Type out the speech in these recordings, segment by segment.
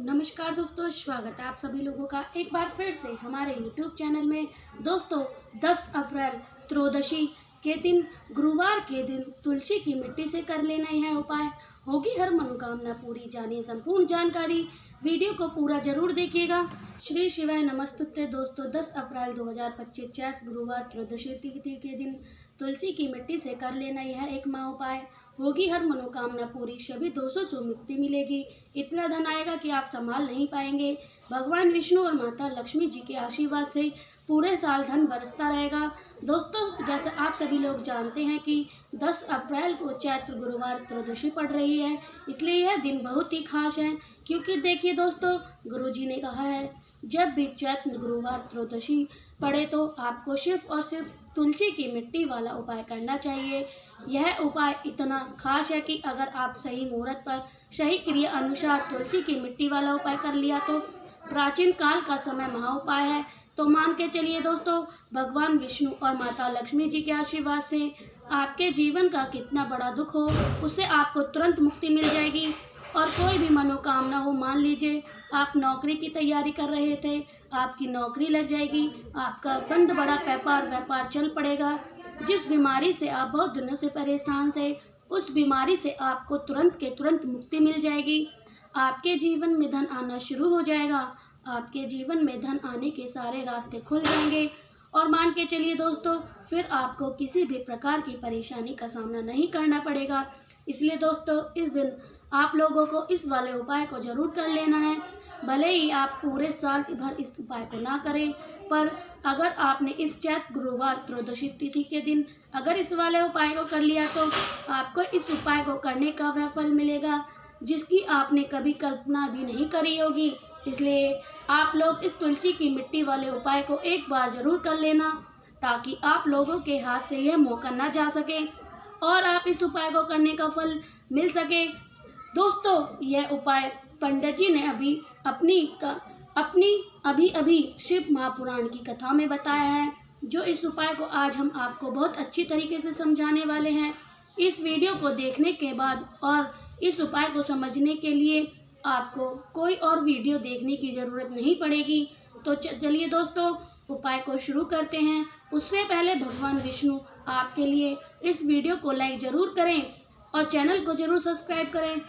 नमस्कार दोस्तों, स्वागत है आप सभी लोगों का एक बार फिर से हमारे YouTube चैनल में। दोस्तों 10 अप्रैल त्रयोदशी के दिन गुरुवार के दिन तुलसी की मिट्टी से कर लेना यह उपाय, होगी हर मनोकामना पूरी। जानिए संपूर्ण जानकारी, वीडियो को पूरा जरूर देखिएगा। श्री शिवाय नमस्तुते। दोस्तों 10 अप्रैल 2025 गुरुवार त्रयोदशी तिथि के दिन तुलसी की मिट्टी से कर लेना यह एक माह उपाय, होगी हर मनोकामना पूरी। सभी दोषों से मुक्ति मिलेगी। इतना धन आएगा कि आप संभाल नहीं पाएंगे। भगवान विष्णु और माता लक्ष्मी जी के आशीर्वाद से पूरे साल धन बरसता रहेगा। दोस्तों जैसे आप सभी लोग जानते हैं कि 10 अप्रैल को चैत्र गुरुवार त्रयोदशी पड़ रही है, इसलिए यह दिन बहुत ही खास है। क्योंकि देखिए दोस्तों, गुरुजी ने कहा है जब भी चैत्र गुरुवार त्रयोदशी पड़े तो आपको सिर्फ और सिर्फ तुलसी की मिट्टी वाला उपाय करना चाहिए। यह उपाय इतना खास है कि अगर आप सही मुहूर्त पर सही क्रिया अनुसार तुलसी की मिट्टी वाला उपाय कर लिया तो प्राचीन काल का समय महा उपाय है। तो मान के चलिए दोस्तों, भगवान विष्णु और माता लक्ष्मी जी के आशीर्वाद से आपके जीवन का कितना बड़ा दुख हो उससे आपको तुरंत मुक्ति मिल जाएगी। और कोई भी मनोकामना हो, मान लीजिए आप नौकरी की तैयारी कर रहे थे, आपकी नौकरी लग जाएगी, आपका बंद बड़ा व्यापार चल पड़ेगा। जिस बीमारी से आप बहुत दिनों से परेशान थे, उस बीमारी से आपको तुरंत के तुरंत मुक्ति मिल जाएगी। आपके जीवन में धन आना शुरू हो जाएगा। आपके जीवन में धन आने के सारे रास्ते खुल जाएंगे। और मान के चलिए दोस्तों, फिर आपको किसी भी प्रकार की परेशानी का सामना नहीं करना पड़ेगा। इसलिए दोस्तों इस दिन आप लोगों को इस वाले उपाय को जरूर कर लेना है। भले ही आप पूरे साल भर इस उपाय को ना करें, पर अगर आपने इस चैत्र गुरुवार त्रयोदशी तिथि के दिन अगर इस वाले उपाय को कर लिया तो आपको इस उपाय को करने का वह फल मिलेगा जिसकी आपने कभी कल्पना भी नहीं करी होगी। इसलिए आप लोग इस तुलसी की मिट्टी वाले उपाय को एक बार जरूर कर लेना, ताकि आप लोगों के हाथ से यह मौका ना जा सके और आप इस उपाय को करने का फल मिल सके। दोस्तों यह उपाय पंडित जी ने अभी शिव महापुराण की कथा में बताया है, जो इस उपाय को आज हम आपको बहुत अच्छी तरीके से समझाने वाले हैं। इस वीडियो को देखने के बाद और इस उपाय को समझने के लिए आपको कोई और वीडियो देखने की ज़रूरत नहीं पड़ेगी। तो चलिए दोस्तों उपाय को शुरू करते हैं। उससे पहले भगवान विष्णु आपके लिए इस वीडियो को लाइक ज़रूर करें और चैनल को ज़रूर सब्सक्राइब करें।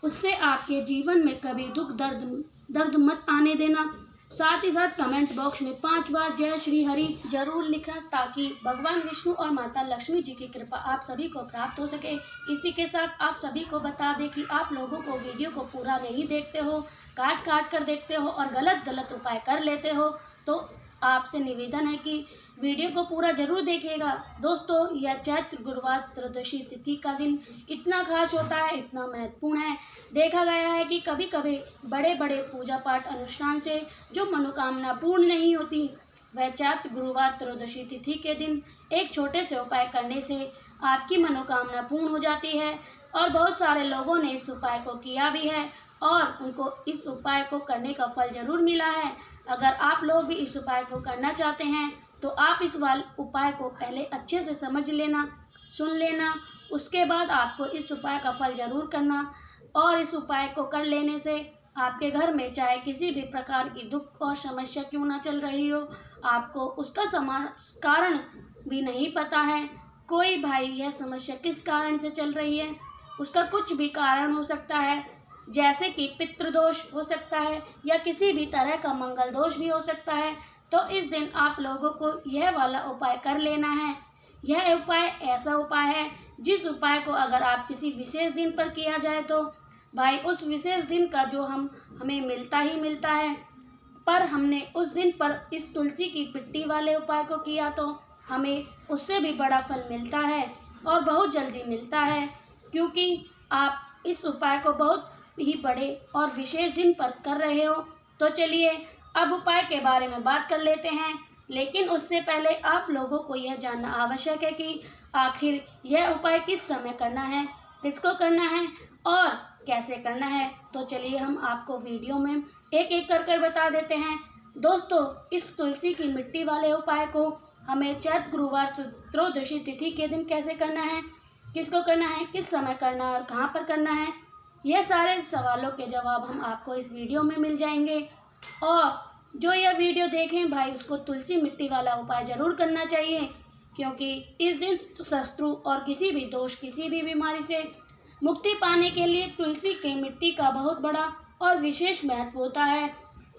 उससे आपके जीवन में कभी दुख दर्द मत आने देना। साथ ही साथ कमेंट बॉक्स में 5 बार जय श्री हरि जरूर लिखना, ताकि भगवान विष्णु और माता लक्ष्मी जी की कृपा आप सभी को प्राप्त हो सके। इसी के साथ आप सभी को बता दें कि आप लोगों को वीडियो को पूरा नहीं देखते हो, काट कर देखते हो और गलत उपाय कर लेते हो, तो आपसे निवेदन है कि वीडियो को पूरा जरूर देखिएगा। दोस्तों यह चैत्र गुरुवार त्रयोदशी तिथि का दिन इतना खास होता है, इतना महत्वपूर्ण है। देखा गया है कि कभी कभी बड़े पूजा पाठ अनुष्ठान से जो मनोकामना पूर्ण नहीं होती, वह चैत्र गुरुवार त्रयोदशी तिथि के दिन एक छोटे से उपाय करने से आपकी मनोकामना पूर्ण हो जाती है। और बहुत सारे लोगों ने इस उपाय को किया भी है और उनको इस उपाय को करने का फल जरूर मिला है। अगर आप लोग भी इस उपाय को करना चाहते हैं तो आप इस उपाय को पहले अच्छे से समझ लेना, सुन लेना, उसके बाद आपको इस उपाय का फल जरूर करना। और इस उपाय को कर लेने से आपके घर में चाहे किसी भी प्रकार की दुख और समस्या क्यों ना चल रही हो, आपको उसका कारण भी नहीं पता है। कोई भाई यह समस्या किस कारण से चल रही है, उसका कुछ भी कारण हो सकता है, जैसे कि पितृदोष हो सकता है या किसी भी तरह का मंगल दोष भी हो सकता है। तो इस दिन आप लोगों को यह वाला उपाय कर लेना है। यह उपाय ऐसा उपाय है जिस उपाय को अगर आप किसी विशेष दिन पर किया जाए तो भाई उस विशेष दिन का जो हमें मिलता ही मिलता है, पर हमने उस दिन पर इस तुलसी की मिट्टी वाले उपाय को किया तो हमें उससे भी बड़ा फल मिलता है और बहुत जल्दी मिलता है, क्योंकि आप इस उपाय को बहुत ही बड़े और विशेष दिन पर कर रहे हो। तो चलिए अब उपाय के बारे में बात कर लेते हैं, लेकिन उससे पहले आप लोगों को यह जानना आवश्यक है कि आखिर यह उपाय किस समय करना है, किसको करना है और कैसे करना है। तो चलिए हम आपको वीडियो में एक कर बता देते हैं। दोस्तों इस तुलसी की मिट्टी वाले उपाय को हमें चैत्र गुरुवार त्रयोदशी तिथि के दिन कैसे करना है, किसको करना है, किस समय करना है और कहाँ पर करना है, यह सारे सवालों के जवाब हम आपको इस वीडियो में मिल जाएंगे। और जो यह वीडियो देखें भाई, उसको तुलसी मिट्टी वाला उपाय ज़रूर करना चाहिए, क्योंकि इस दिन शत्रु और किसी भी दोष, किसी भी बीमारी से मुक्ति पाने के लिए तुलसी के मिट्टी का बहुत बड़ा और विशेष महत्व होता है।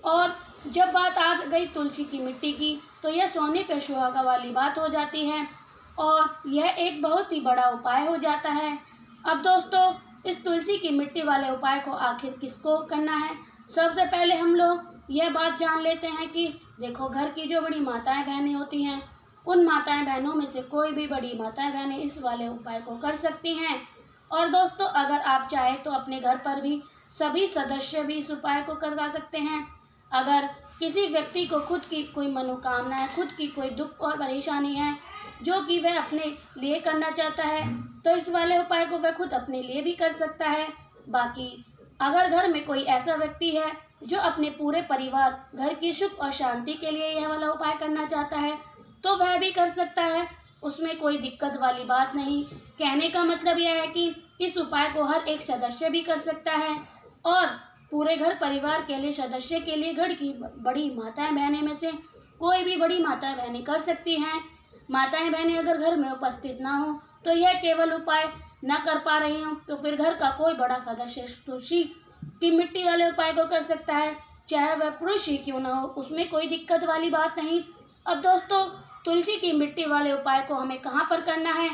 और जब बात आ गई तुलसी की मिट्टी की, तो यह सोने पे सुहागा वाली बात हो जाती है और यह एक बहुत ही बड़ा उपाय हो जाता है। अब दोस्तों, इस तुलसी की मिट्टी वाले उपाय को आखिर किसको करना है, सबसे पहले हम लोग यह बात जान लेते हैं कि देखो, घर की जो बड़ी माताएं बहनें होती हैं, उन माताएं बहनों में से कोई भी बड़ी माताएं बहनें इस वाले उपाय को कर सकती हैं। और दोस्तों, अगर आप चाहें तो अपने घर पर भी सभी सदस्य भी इस उपाय को करवा सकते हैं। अगर किसी व्यक्ति को खुद की कोई मनोकामना है, खुद की कोई दुख और परेशानी है जो कि वह अपने लिए करना चाहता है, तो इस वाले उपाय को वह खुद अपने लिए भी कर सकता है। बाकी अगर घर में कोई ऐसा व्यक्ति है जो अपने पूरे परिवार, घर की सुख और शांति के लिए यह वाला उपाय करना चाहता है, तो वह भी कर सकता है, उसमें कोई दिक्कत वाली बात नहीं। कहने का मतलब यह है कि इस उपाय को हर एक सदस्य भी कर सकता है और पूरे घर परिवार के लिए, सदस्य के लिए, घर की बड़ी माताएं बहनें में से कोई भी बड़ी माताएं बहनें कर सकती हैं। माताएं बहनें अगर घर में उपस्थित ना हो, तो यह केवल उपाय न कर पा रही हों, तो फिर घर का कोई बड़ा सदस्य तुलसी की मिट्टी वाले उपाय को कर सकता है, चाहे वह पुरुष ही क्यों ना हो, उसमें कोई दिक्कत वाली बात नहीं। अब दोस्तों, तुलसी की मिट्टी वाले उपाय को हमें कहाँ पर करना है,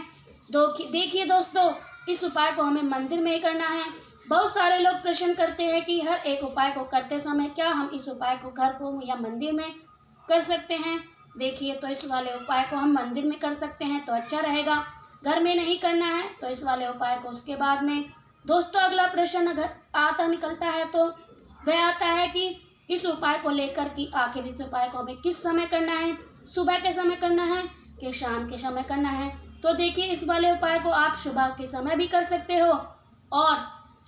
देखिए दोस्तों, इस उपाय को हमें मंदिर में ही करना है। बहुत सारे लोग प्रश्न करते हैं कि हर एक उपाय को करते समय क्या हम इस उपाय को घर को या मंदिर में कर सकते हैं। देखिए, तो इस वाले उपाय को हम मंदिर में कर सकते हैं तो अच्छा रहेगा, घर में नहीं करना है तो इस वाले उपाय को उसके बाद में। दोस्तों, अगला प्रश्न अगर निकलता है तो वह आता है कि इस उपाय को लेकर कि आखिर इस उपाय को हमें किस समय करना है, सुबह के समय करना है कि शाम के समय करना है। तो देखिए, इस वाले उपाय को आप सुबह के समय भी कर सकते हो और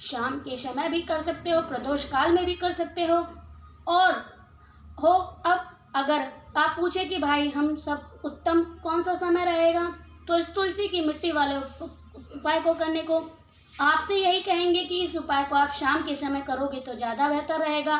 शाम के समय भी कर सकते हो, प्रदोष काल में भी कर सकते हो। अब अगर आप पूछे कि भाई हम सब उत्तम कौन सा समय रहेगा, तो इस तुलसी की मिट्टी वाले उपाय को करने को आपसे यही कहेंगे कि इस उपाय को आप शाम के समय करोगे तो ज़्यादा बेहतर रहेगा,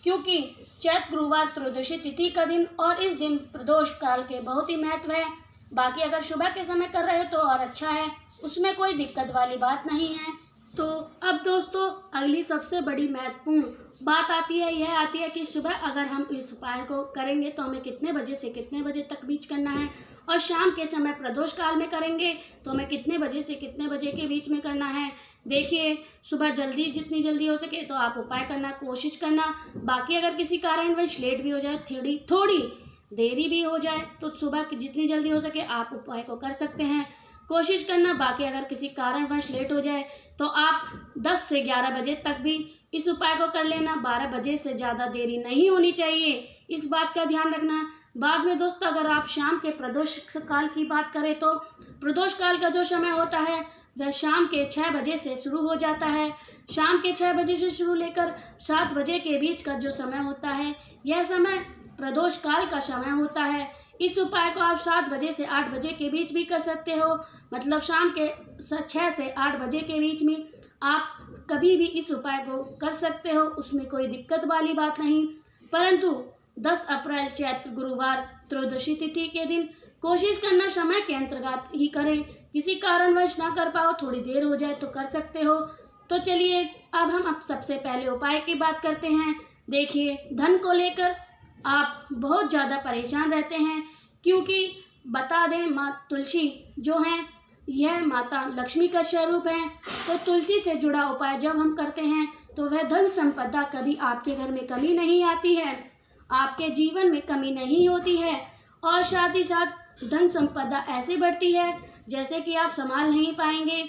क्योंकि चैत्र गुरुवार त्रयोदशी तिथि का दिन और इस दिन प्रदोष काल के बहुत ही महत्व है। बाकी अगर सुबह के समय कर रहे हो तो और अच्छा है, उसमें कोई दिक्कत वाली बात नहीं है। तो अब दोस्तों, अगली सबसे बड़ी महत्वपूर्ण बात आती है, यह आती है कि सुबह अगर हम इस उपाय को करेंगे तो हमें कितने बजे से कितने बजे तक बीच करना है, और शाम के समय प्रदोष काल में करेंगे तो हमें कितने बजे से कितने बजे के बीच में करना है। देखिए, सुबह जल्दी, जितनी जल्दी हो सके तो आप उपाय करना कोशिश करना। बाकी अगर किसी कारणवश लेट भी हो जाए, थोड़ी देरी भी हो जाए, तो सुबह की जितनी जल्दी हो सके आप उपाय को कर सकते हैं, कोशिश करना। बाकी अगर किसी कारणवश लेट हो जाए तो आप 10 से 11 बजे तक भी इस उपाय को कर लेना। 12 बजे से ज़्यादा देरी नहीं होनी चाहिए, इस बात का ध्यान रखना। बाद में दोस्तों, अगर आप शाम के प्रदोष काल की बात करें तो प्रदोष काल का जो समय होता है वह शाम के 6 बजे से शुरू हो जाता है। शाम के 6 बजे से शुरू लेकर 7 बजे के बीच का जो समय होता है, यह समय प्रदोष काल का समय होता है। इस उपाय को आप 7 बजे से 8 बजे के बीच भी कर सकते हो, मतलब शाम के 6 से 8 बजे के बीच में आप कभी भी इस उपाय को कर सकते हो, उसमें कोई दिक्कत वाली बात नहीं। परंतु 10 अप्रैल चैत्र गुरुवार त्रयोदशी तिथि के दिन कोशिश करना समय के अंतर्गत ही करें, किसी कारणवश ना कर पाओ, थोड़ी देर हो जाए तो कर सकते हो। तो चलिए, अब हम सबसे पहले उपाय की बात करते हैं। देखिए, धन को लेकर आप बहुत ज़्यादा परेशान रहते हैं, क्योंकि बता दें, माँ तुलसी जो हैं यह माता लक्ष्मी का स्वरूप है। तो तुलसी से जुड़ा उपाय जब हम करते हैं तो वह धन संपदा कभी आपके घर में कमी नहीं आती है, आपके जीवन में कमी नहीं होती है, और साथ ही साथ धन संपदा ऐसे बढ़ती है जैसे कि आप संभाल नहीं पाएंगे।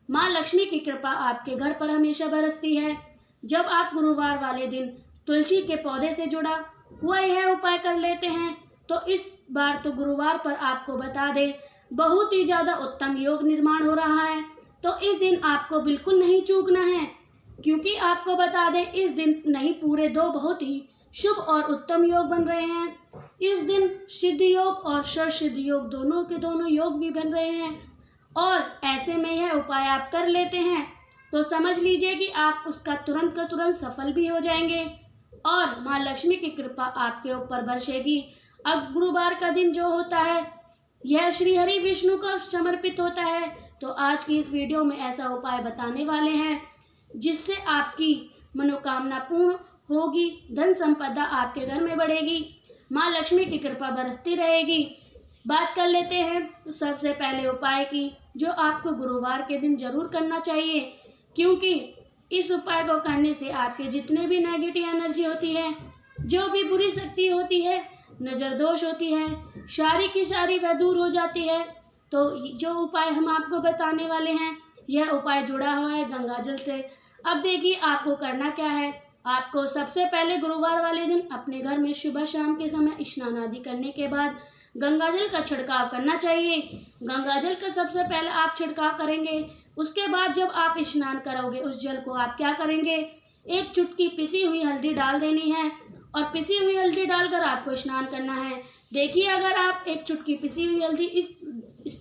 माँ लक्ष्मी की कृपा आपके घर पर हमेशा बरसती है। जब आप गुरुवार वाले दिन तुलसी के पौधे से जुड़ा हुआ यह उपाय कर लेते हैं, तो इस बार तो गुरुवार पर आपको बता दें बहुत ही ज़्यादा उत्तम योग निर्माण हो रहा है। तो इस दिन आपको बिल्कुल नहीं चूकना है, क्योंकि आपको बता दें इस दिन नहीं, पूरे 2 बहुत ही शुभ और उत्तम योग बन रहे हैं। इस दिन सिद्ध योग और सर्वसिद्ध योग दोनों के दोनों योग भी बन रहे हैं, और ऐसे में यह उपाय आप कर लेते हैं तो समझ लीजिए कि आप उसका तुरंत का तुरंत सफल भी हो जाएंगे और माँ लक्ष्मी की कृपा आपके ऊपर बरसेगी। अब गुरुवार का दिन जो होता है यह श्री हरि विष्णु को समर्पित होता है। तो आज की इस वीडियो में ऐसा उपाय बताने वाले हैं जिससे आपकी मनोकामना पूर्ण होगी, धन संपदा आपके घर में बढ़ेगी, माँ लक्ष्मी की कृपा बरसती रहेगी। बात कर लेते हैं सबसे पहले उपाय की, जो आपको गुरुवार के दिन जरूर करना चाहिए, क्योंकि इस उपाय को करने से आपके जितने भी नेगेटिव एनर्जी होती है, जो भी बुरी शक्ति होती है, नज़र दोष होती है, सारी की सारी वह दूर हो जाती है। तो जो उपाय हम आपको बताने वाले हैं यह उपाय जुड़ा हुआ है गंगा जल से। अब देखिए आपको करना क्या है। आपको सबसे पहले गुरुवार वाले दिन अपने घर में सुबह शाम के समय स्नान आदि करने के बाद गंगा जल का छिड़काव करना चाहिए। गंगा जल का सबसे पहले आप छिड़काव करेंगे। उसके बाद जब आप स्नान करोगे उस जल को आप क्या करेंगे, एक चुटकी पिसी हुई हल्दी डाल देनी है और पिसी हुई हल्दी डालकर आपको स्नान करना है। देखिए अगर आप एक चुटकी पिसी हुई हल्दी इस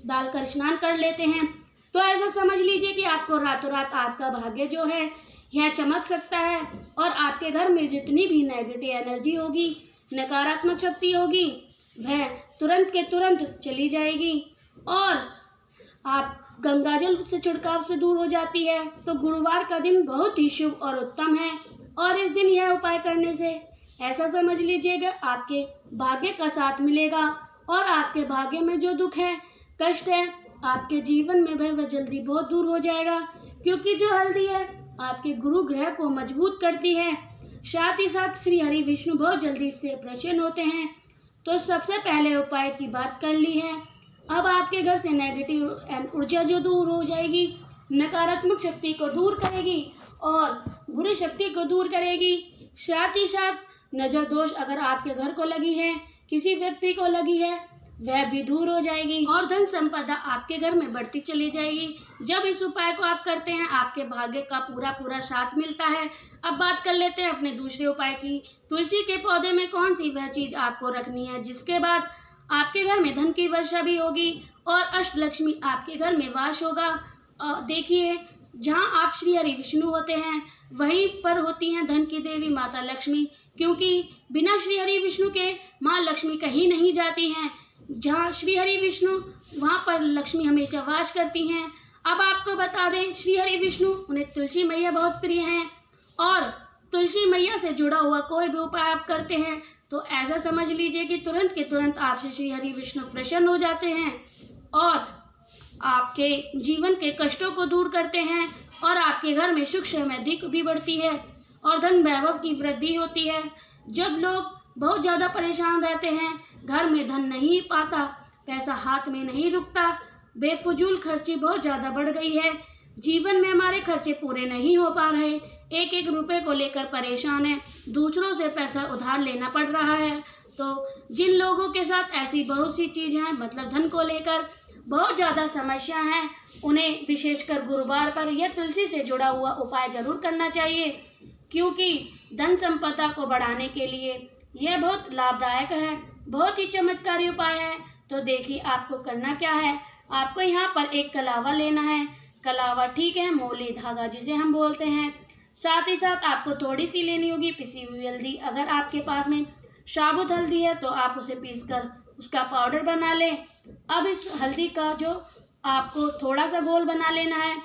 डालकर स्नान कर लेते हैं तो ऐसा समझ लीजिए कि आपको रातों रात आपका भाग्य जो है यह चमक सकता है और आपके घर में जितनी भी नेगेटिव एनर्जी होगी, नकारात्मक शक्ति होगी, वह तुरंत के तुरंत चली जाएगी और आप गंगाजल से छिड़काव से दूर हो जाती है। तो गुरुवार का दिन बहुत ही शुभ और उत्तम है और इस दिन यह उपाय करने से ऐसा समझ लीजिएगा आपके भाग्य का साथ मिलेगा और आपके भाग्य में जो दुख है, कष्ट है आपके जीवन में वह जल्दी बहुत दूर हो जाएगा, क्योंकि जो हल्दी है आपके गुरु ग्रह को मजबूत करती है। साथ ही साथ श्री हरि विष्णु बहुत जल्दी इससे प्रसन्न होते हैं। तो सबसे पहले उपाय की बात कर ली है। अब आपके घर से नेगेटिव ऊर्जा जो दूर हो जाएगी, नकारात्मक शक्ति को दूर करेगी और बुरी शक्ति को दूर करेगी। साथ ही साथ नज़र दोष अगर आपके घर को लगी है, किसी व्यक्ति को लगी है, वह भी दूर हो जाएगी और धन संपदा आपके घर में बढ़ती चली जाएगी। जब इस उपाय को आप करते हैं आपके भाग्य का पूरा साथ मिलता है। अब बात कर लेते हैं अपने दूसरे उपाय की। तुलसी के पौधे में कौन सी वह चीज़ आपको रखनी है जिसके बाद आपके घर में धन की वर्षा भी होगी और अष्टलक्ष्मी आपके घर में वास होगा। देखिए जहाँ आप श्री हरि विष्णु होते हैं वहीं पर होती हैं धन की देवी माता लक्ष्मी, क्योंकि बिना श्री हरि विष्णु के माँ लक्ष्मी कहीं नहीं जाती हैं। जहाँ श्री हरि विष्णु वहाँ पर लक्ष्मी हमेशा वास करती हैं। अब आपको बता दें श्री हरि विष्णु उन्हें तुलसी मैया बहुत प्रिय हैं और तुलसी मैया से जुड़ा हुआ कोई भी उपाय आप करते हैं तो ऐसा समझ लीजिए कि तुरंत के तुरंत आपसे श्री हरि विष्णु प्रसन्न हो जाते हैं और आपके जीवन के कष्टों को दूर करते हैं और आपके घर में सुख समृद्धि भी बढ़ती है और धन वैभव की वृद्धि होती है। जब लोग बहुत ज़्यादा परेशान रहते हैं, घर में धन नहीं पाता, पैसा हाथ में नहीं रुकता, बेफजूल खर्ची बहुत ज़्यादा बढ़ गई है, जीवन में हमारे खर्चे पूरे नहीं हो पा रहे, एक एक रुपए को लेकर परेशान है, दूसरों से पैसा उधार लेना पड़ रहा है। तो जिन लोगों के साथ ऐसी बहुत सी चीज़ें हैं, मतलब धन को लेकर बहुत ज़्यादा समस्या हैं, उन्हें विशेषकर गुरुवार पर यह तुलसी से जुड़ा हुआ उपाय जरूर करना चाहिए, क्योंकि धन संपदा को बढ़ाने के लिए यह बहुत लाभदायक है, बहुत ही चमत्कारी उपाय है। तो देखिए आपको करना क्या है। आपको यहाँ पर एक कलावा लेना है। कलावा ठीक है, मोली धागा जिसे हम बोलते हैं। साथ ही साथ आपको थोड़ी सी लेनी होगी पिसी हुई हल्दी। अगर आपके पास में साबुत हल्दी है तो आप उसे पीसकर उसका पाउडर बना लें। अब इस हल्दी का जो आपको थोड़ा सा घोल बना लेना है,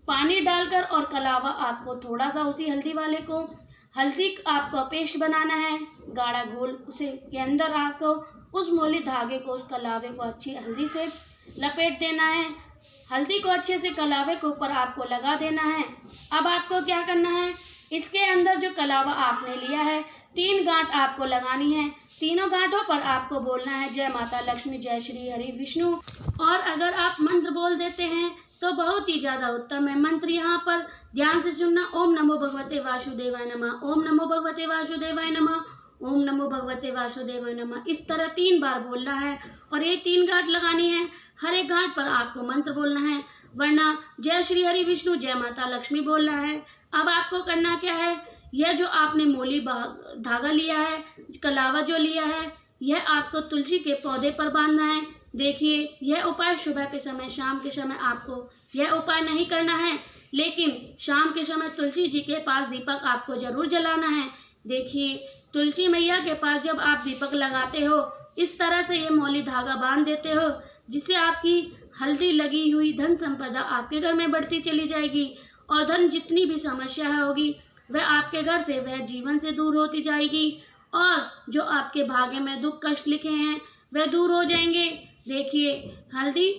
पानी डालकर, और कलावा आपको थोड़ा सा उसी हल्दी वाले को हल्दी आपको पेस्ट बनाना है, गाढ़ा घोल उसे के अंदर आपको उस मोली धागे को, उस कलावे को अच्छी हल्दी से लपेट देना है। हल्दी को अच्छे से कलावे के ऊपर आपको लगा देना है। अब आपको क्या करना है, इसके अंदर जो कलावा आपने लिया है 3 गांठ आपको लगानी है। तीनों गांठों पर आपको बोलना है जय माता लक्ष्मी, जय श्री हरि विष्णु। और अगर आप मंत्र बोल देते हैं तो बहुत ही ज़्यादा उत्तम है। मंत्र यहाँ पर ध्यान से सुनना। ओम नमो भगवते वासुदेवाय नमः, ओम नमो भगवते वासुदेवाय नमः, ओम नमो भगवते वासुदेवाय नमः। इस तरह 3 बार बोलना है और ये 3 गांठ लगानी है। हर एक गांठ पर आपको मंत्र बोलना है, वरना जय श्री हरि विष्णु, जय माता लक्ष्मी बोलना है। अब आपको करना क्या है, यह जो आपने मोली धागा लिया है, कलावा जो लिया है, यह आपको तुलसी के पौधे पर बांधना है। देखिए यह उपाय सुबह के समय, शाम के समय आपको यह उपाय नहीं करना है। लेकिन शाम के समय तुलसी जी के पास दीपक आपको जरूर जलाना है। देखिए, तुलसी मैया के पास जब आप दीपक लगाते हो, इस तरह से ये मौली धागा बांध देते हो, जिससे आपकी हल्दी लगी हुई धन संपदा आपके घर में बढ़ती चली जाएगी और धन जितनी भी समस्या होगी वह आपके घर से, वह जीवन से दूर होती जाएगी और जो आपके भाग्य में दुख कष्ट लिखे हैं वह दूर हो जाएंगे। देखिए, हल्दी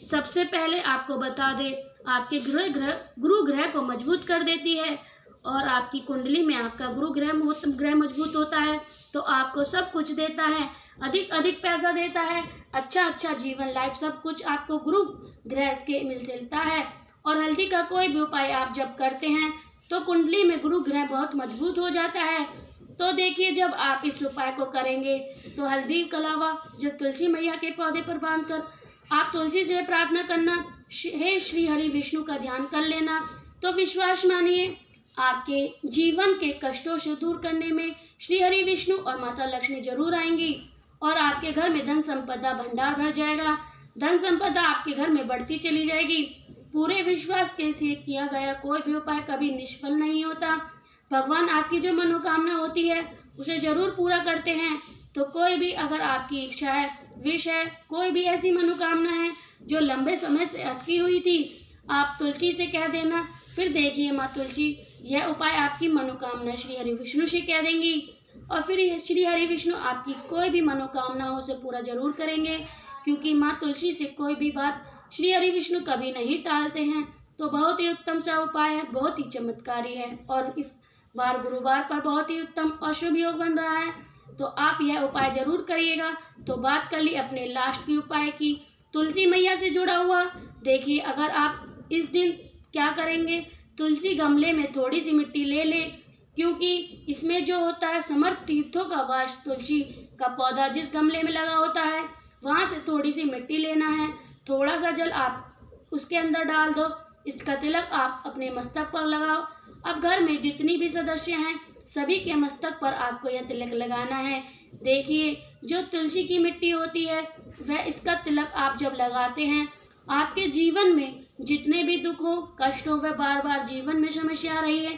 सबसे पहले आपको बता दे, आपके गुरु ग्रह को मजबूत कर देती है और आपकी कुंडली में आपका गुरु ग्रह मजबूत होता है तो आपको सब कुछ देता है, अधिक पैसा देता है, अच्छा जीवन लाइफ सब कुछ आपको गुरु ग्रह के मिलता है। और हल्दी का कोई भी उपाय आप जब करते हैं तो कुंडली में गुरु ग्रह बहुत मजबूत हो जाता है। तो देखिए, जब आप इस उपाय को करेंगे तो हल्दी के अलावा जब तुलसी मैया के पौधे पर बांधकर आप तुलसी से प्रार्थना करना, हे श्री हरि विष्णु का ध्यान कर लेना, तो विश्वास मानिए आपके जीवन के कष्टों से दूर करने में श्री हरि विष्णु और माता लक्ष्मी जरूर आएंगी और आपके घर में धन संपदा भंडार भर जाएगा। धन संपदा आपके घर में बढ़ती चली जाएगी। पूरे विश्वास के साथ किया गया कोई भी उपाय कभी निष्फल नहीं होता। भगवान आपकी जो मनोकामना होती है उसे जरूर पूरा करते हैं। तो कोई भी अगर आपकी इच्छा है, विश है, कोई भी ऐसी मनोकामना है जो लंबे समय से अटकी हुई थी, आप तुलसी से कह देना। फिर देखिए, माँ तुलसी यह उपाय आपकी मनोकामना श्री हरि विष्णु से कह देंगी और फिर श्री हरि विष्णु आपकी कोई भी मनोकामनाओं से पूरा जरूर करेंगे, क्योंकि माँ तुलसी से कोई भी बात श्री हरि विष्णु कभी नहीं टालते हैं। तो बहुत ही उत्तम सा उपाय है, बहुत ही चमत्कारी है और इस बार गुरुवार पर बहुत ही उत्तम और शुभ योग बन रहा है, तो आप यह उपाय जरूर करिएगा। तो बात कर ली अपने लास्ट की उपाय की, तुलसी मैया से जुड़ा हुआ। देखिए, अगर आप इस दिन क्या करेंगे, तुलसी गमले में थोड़ी सी मिट्टी ले लें, क्योंकि इसमें जो होता है समर्थ तीर्थों का वास, तुलसी का पौधा जिस गमले में लगा होता है वहाँ से थोड़ी सी मिट्टी लेना है, थोड़ा सा जल आप उसके अंदर डाल दो, इसका तिलक आप अपने मस्तक पर लगाओ। अब घर में जितनी भी सदस्य हैं सभी के मस्तक पर आपको यह तिलक लगाना है। देखिए, जो तुलसी की मिट्टी होती है वह इसका तिलक आप जब लगाते हैं, आपके जीवन में जितने भी दुख हो, कष्ट हो, वह बार जीवन में समस्या आ रही है,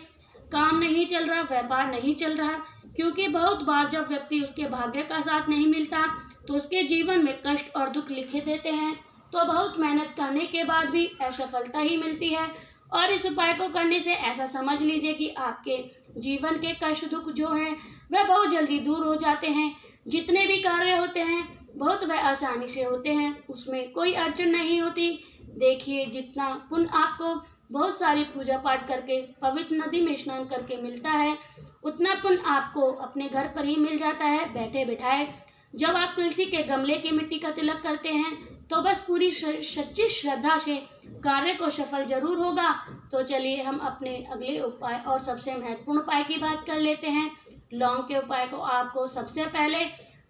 काम नहीं चल रहा, व्यापार नहीं चल रहा, क्योंकि बहुत बार जब व्यक्ति उसके भाग्य का साथ नहीं मिलता तो उसके जीवन में कष्ट और दुख लिखे देते हैं। तो बहुत मेहनत करने के बाद भी असफलता ही मिलती है और इस उपाय को करने से ऐसा समझ लीजिए कि आपके जीवन के कष्ट दुख जो हैं वह बहुत जल्दी दूर हो जाते हैं। जितने भी कार्य होते हैं बहुत वह आसानी से होते हैं, उसमें कोई अड़चन नहीं होती। देखिए, जितना पुण्य आपको बहुत सारी पूजा पाठ करके पवित्र नदी में स्नान करके मिलता है, उतना पुण्य आपको अपने घर पर ही मिल जाता है बैठे बिठाए। जब आप तुलसी के गमले की मिट्टी का तिलक करते हैं तो बस पूरी सच्ची श्रद्धा से कार्य को सफल जरूर होगा। तो चलिए हम अपने अगले उपाय और सबसे महत्वपूर्ण उपाय की बात कर लेते हैं। लौंग के उपाय को आपको सबसे पहले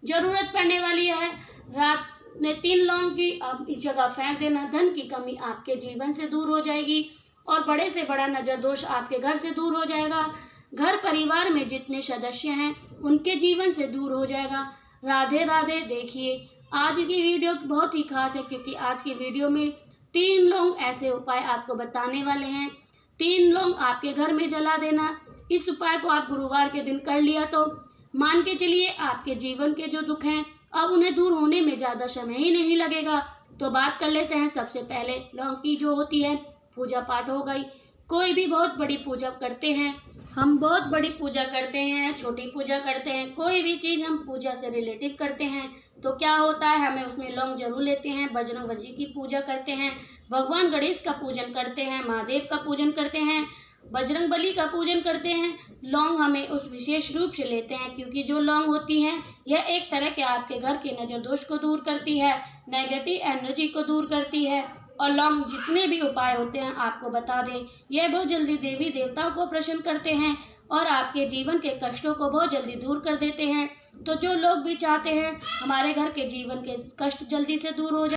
जरूरत पड़ने वाली है, रात में 3 लौंग की आप इस जगह फेंक देना। धन की कमी आपके जीवन से दूर हो जाएगी और बड़े से बड़ा नजर दोष आपके घर से दूर हो जाएगा। घर परिवार में जितने सदस्य हैं उनके जीवन से दूर हो जाएगा। राधे राधे। देखिए, आज की वीडियो बहुत ही खास है, क्योंकि आज की वीडियो में 3 लौंग ऐसे उपाय आपको बताने वाले हैं। 3 लौंग आपके घर में जला देना। इस उपाय को आप गुरुवार के दिन कर लिया तो मान के चलिए आपके जीवन के जो दुख हैं अब उन्हें दूर होने में ज़्यादा समय ही नहीं लगेगा। तो बात कर लेते हैं सबसे पहले लौंग की। जो होती है पूजा पाठ हो गई, कोई भी बहुत बड़ी पूजा करते हैं, हम बहुत बड़ी पूजा करते हैं, छोटी पूजा करते हैं, कोई भी चीज़ हम पूजा से रिलेटिव करते हैं तो क्या होता है, हमें उसमें लौंग जरूर लेते हैं। बजरंगबली की पूजा करते हैं, भगवान गणेश का पूजन करते हैं, महादेव का पूजन करते हैं, बजरंगबली का पूजन करते हैं। लौंग हमें उस विशेष रूप से लेते हैं क्योंकि जो लौंग होती हैं यह एक तरह के आपके घर के नज़र दोष को दूर करती है, नेगेटिव एनर्जी को दूर करती है। और लौंग जितने भी उपाय होते हैं आपको बता दें, यह बहुत जल्दी देवी देवताओं को प्रसन्न करते हैं और आपके जीवन के कष्टों को बहुत जल्दी दूर कर देते हैं। तो जो लोग भी चाहते हैं हमारे घर के जीवन के कष्ट जल्दी से दूर हो जाए,